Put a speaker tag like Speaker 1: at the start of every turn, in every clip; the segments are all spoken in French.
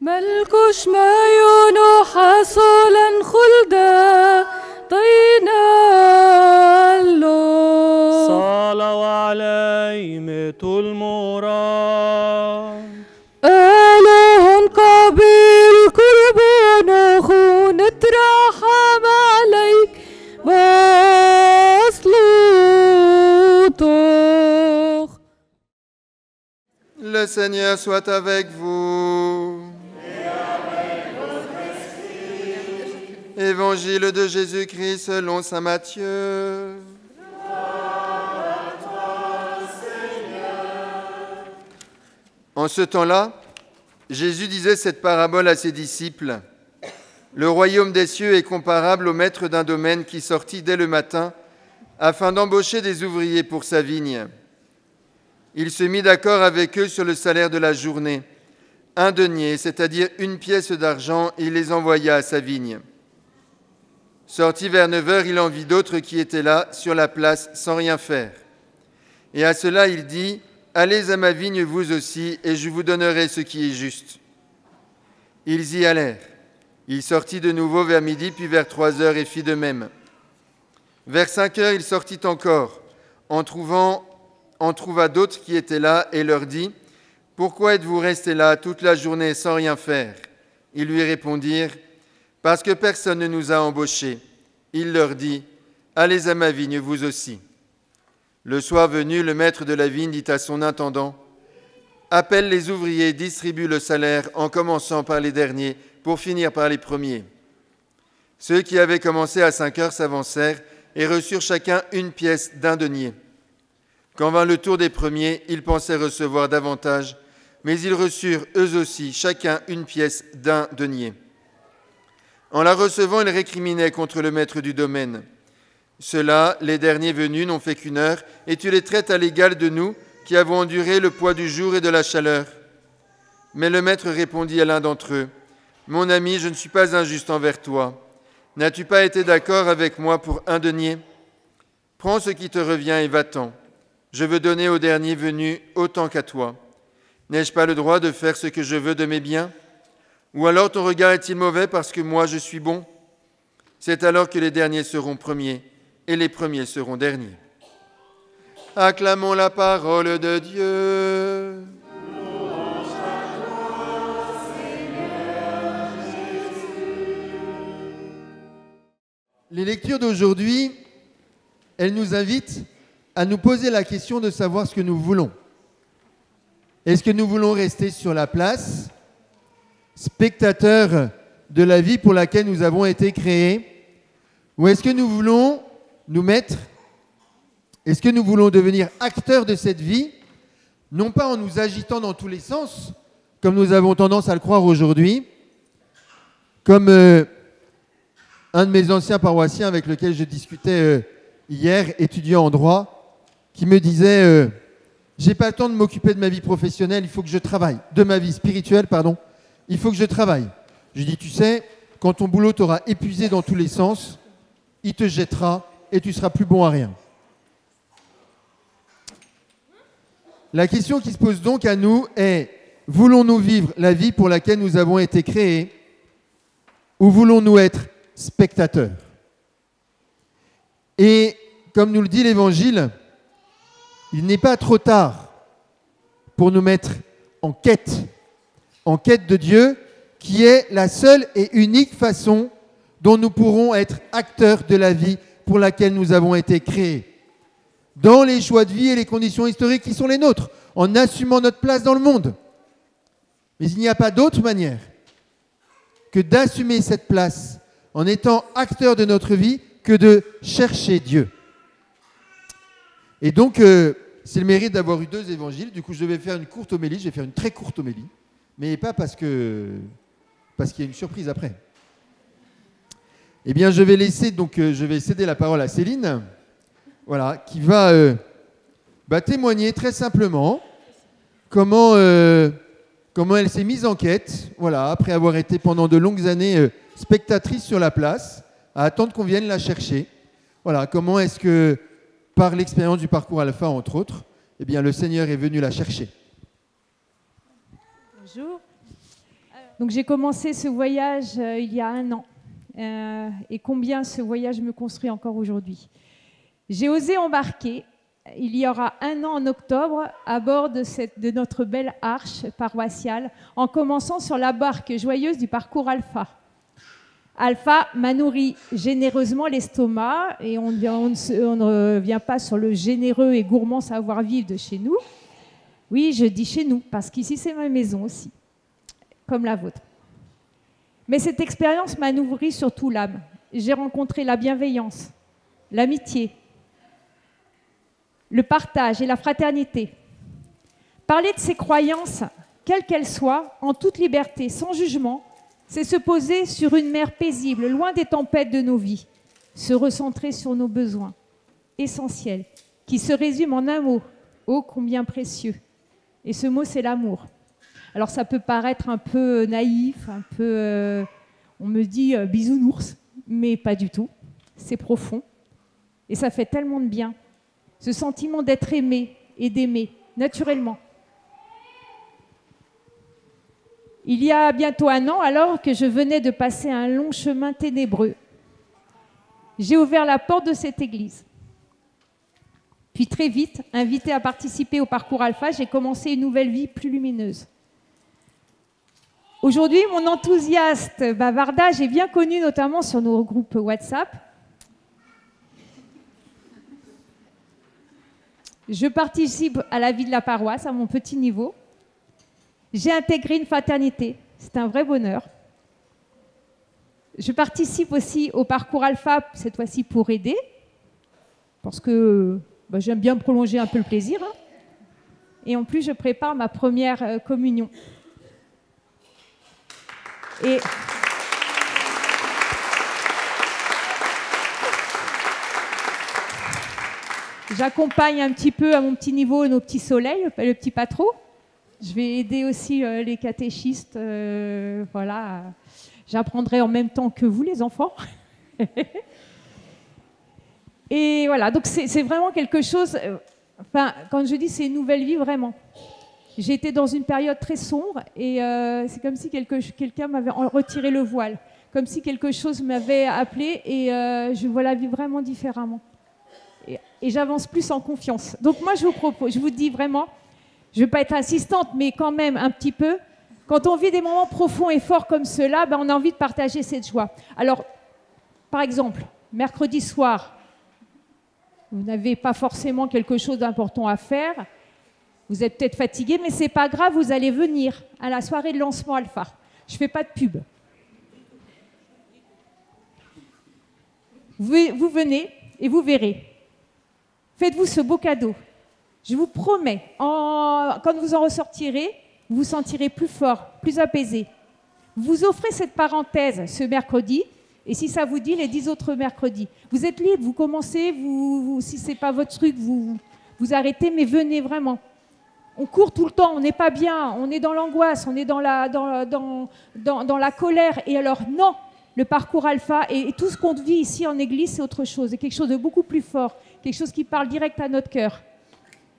Speaker 1: ملكوش ما حصولا خلدا طينا له
Speaker 2: صلوا علي متو المراد
Speaker 1: آلهن قبيل قربان أخو نترحم عليك بصلوتك.
Speaker 3: Le Seigneur soit avec vous. Évangile de Jésus-Christ selon saint Matthieu. En ce temps-là, Jésus disait cette parabole à ses disciples. Le royaume des cieux est comparable au maître d'un domaine qui sortit dès le matin afin d'embaucher des ouvriers pour sa vigne. Il se mit d'accord avec eux sur le salaire de la journée, 1 denier, c'est-à-dire 1 pièce d'argent, et il les envoya à sa vigne. Sorti vers 9 heures, il en vit d'autres qui étaient là, sur la place, sans rien faire. Et à cela, il dit, « Allez à ma vigne vous aussi, et je vous donnerai ce qui est juste. » Ils y allèrent. Il sortit de nouveau vers midi, puis vers 3 heures, et fit de même. Vers 5 heures, il sortit encore, en trouva d'autres qui étaient là, et leur dit, « Pourquoi êtes-vous restés là toute la journée sans rien faire ?» Ils lui répondirent, « Parce que personne ne nous a embauchés. » Il leur dit, « Allez à ma vigne vous aussi. » Le soir venu, le maître de la vigne dit à son intendant, « Appelle les ouvriers, distribue le salaire en commençant par les derniers pour finir par les premiers. » Ceux qui avaient commencé à 5 heures s'avancèrent et reçurent chacun 1 pièce d'1 denier. Quand vint le tour des premiers, ils pensaient recevoir davantage, mais ils reçurent eux aussi chacun 1 pièce d'1 denier. En la recevant, ils récriminaient contre le maître du domaine. « Ceux-là, les derniers venus, n'ont fait qu'1 heure, et tu les traites à l'égal de nous, qui avons enduré le poids du jour et de la chaleur. » Mais le maître répondit à l'un d'entre eux, « Mon ami, je ne suis pas injuste envers toi. N'as-tu pas été d'accord avec moi pour 1 denier? Prends ce qui te revient et va-t'en. Je veux donner au dernier venu autant qu'à toi. N'ai-je pas le droit de faire ce que je veux de mes biens? Ou alors ton regard est-il mauvais parce que moi je suis bon? C'est alors que les derniers seront premiers et les premiers seront derniers. » Acclamons la parole de Dieu.
Speaker 4: Les lectures d'aujourd'hui, elles nous invitent à nous poser la question de savoir ce que nous voulons. Est-ce que nous voulons rester sur la place, spectateurs de la vie pour laquelle nous avons été créés, ou est-ce que nous voulons est-ce que nous voulons devenir acteurs de cette vie, non pas en nous agitant dans tous les sens, comme nous avons tendance à le croire aujourd'hui, comme un de mes anciens paroissiens avec lequel je discutais hier, étudiant en droit, qui me disait j'ai pas le temps de m'occuper de ma vie professionnelle, il faut que je travaille, de ma vie spirituelle, pardon, il faut que je travaille. Je lui dis, tu sais, quand ton boulot t'aura épuisé dans tous les sens, il te jettera et tu seras plus bon à rien. La question qui se pose donc à nous est, voulons-nous vivre la vie pour laquelle nous avons été créés ou voulons-nous être spectateurs? Et comme nous le dit l'Évangile, il n'est pas trop tard pour nous mettre en quête de Dieu, qui est la seule et unique façon dont nous pourrons être acteurs de la vie pour laquelle nous avons été créés, dans les choix de vie et les conditions historiques qui sont les nôtres, en assumant notre place dans le monde. Mais il n'y a pas d'autre manière que d'assumer cette place en étant acteur de notre vie que de chercher Dieu. Et donc, c'est le mérite d'avoir eu 2 évangiles. Du coup, je vais faire une courte homélie, je vais faire une très courte homélie, mais pas parce qu'il y a une surprise après. Eh bien, je vais céder la parole à Céline, voilà, qui va témoigner très simplement comment elle s'est mise en quête, voilà, après avoir été pendant de longues années spectatrice sur la place, à attendre qu'on vienne la chercher. Voilà, comment est-ce que, par l'expérience du parcours Alpha, entre autres, eh bien, le Seigneur est venu la chercher.
Speaker 1: Bonjour. Alors,
Speaker 5: Donc j'ai commencé ce voyage il y a 1 an. Et combien ce voyage me construit encore aujourd'hui. J'ai osé embarquer, il y aura 1 an en octobre, à bord de notre belle arche paroissiale, en commençant sur la barque joyeuse du parcours Alpha. Alpha m'a nourri généreusement l'estomac, et on ne revient pas sur le généreux et gourmand savoir-vivre de chez nous. Oui, je dis chez nous, parce qu'ici c'est ma maison aussi, comme la vôtre. Mais cette expérience m'a nourri surtout l'âme. J'ai rencontré la bienveillance, l'amitié, le partage et la fraternité. Parler de ses croyances, quelles qu'elles soient, en toute liberté, sans jugement, c'est se poser sur une mer paisible, loin des tempêtes de nos vies, se recentrer sur nos besoins essentiels, qui se résument en un mot, ô combien précieux. Et ce mot, c'est l'amour. Alors ça peut paraître un peu naïf, un peu, on me dit bisounours, mais pas du tout. C'est profond. Et ça fait tellement de bien. Ce sentiment d'être aimé et d'aimer, naturellement. Il y a bientôt 1 an, alors que je venais de passer un long chemin ténébreux, j'ai ouvert la porte de cette église. Puis très vite, invitée à participer au parcours Alpha, j'ai commencé une nouvelle vie plus lumineuse. Aujourd'hui, mon enthousiaste bavardage est bien connu, notamment sur nos groupes WhatsApp. Je participe à la vie de la paroisse à mon petit niveau. J'ai intégré une fraternité, c'est un vrai bonheur. Je participe aussi au parcours Alpha, cette fois-ci pour aider, parce que j'aime bien prolonger un peu le plaisir. Hein. Et en plus, je prépare ma première communion. Et j'accompagne un petit peu à mon petit niveau nos petits soleils, le petit patron. Je vais aider aussi les catéchistes. Voilà. J'apprendrai en même temps que vous, les enfants. Et voilà, donc c'est vraiment quelque chose... Enfin, quand je dis c'est une nouvelle vie, vraiment. J'ai été dans une période très sombre et c'est comme si quelqu'un m'avait retiré le voile, comme si quelque chose m'avait appelé et je vois la vie vraiment différemment. Et j'avance plus en confiance. Donc moi, je vous dis vraiment, je ne vais pas être insistante, mais quand même un petit peu, quand on vit des moments profonds et forts comme ceux-là, on a envie de partager cette joie. Alors, par exemple, mercredi soir, vous n'avez pas forcément quelque chose d'important à faire. Vous êtes peut-être fatigué, mais ce n'est pas grave, vous allez venir à la soirée de lancement Alpha. Je ne fais pas de pub. Vous venez et vous verrez. Faites-vous ce beau cadeau. Je vous promets, quand vous en ressortirez, vous vous sentirez plus fort, plus apaisé. Vous offrez cette parenthèse ce mercredi, et si ça vous dit, les 10 autres mercredis. Vous êtes libre, vous commencez, si ce n'est pas votre truc, vous arrêtez, mais venez vraiment. On court tout le temps, on n'est pas bien, on est dans l'angoisse, on est dans la colère. Et alors, non, le parcours Alpha et tout ce qu'on vit ici en Église, c'est autre chose. C'est quelque chose de beaucoup plus fort, quelque chose qui parle direct à notre cœur.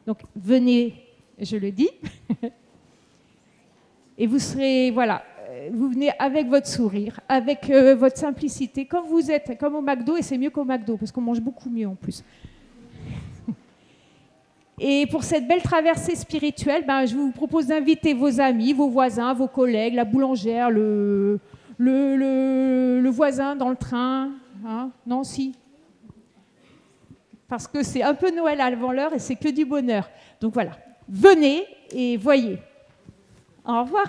Speaker 5: Donc, venez, je le dis. Et vous serez, voilà, vous venez avec votre sourire, avec votre simplicité, comme vous êtes, comme au McDo, et c'est mieux qu'au McDo, parce qu'on mange beaucoup mieux en plus. Et pour cette belle traversée spirituelle, je vous propose d'inviter vos amis, vos voisins, vos collègues, la boulangère, le voisin dans le train. Hein? Non, si. Parce que c'est un peu Noël avant l'heure et c'est que du bonheur. Donc voilà, venez et voyez. Au revoir.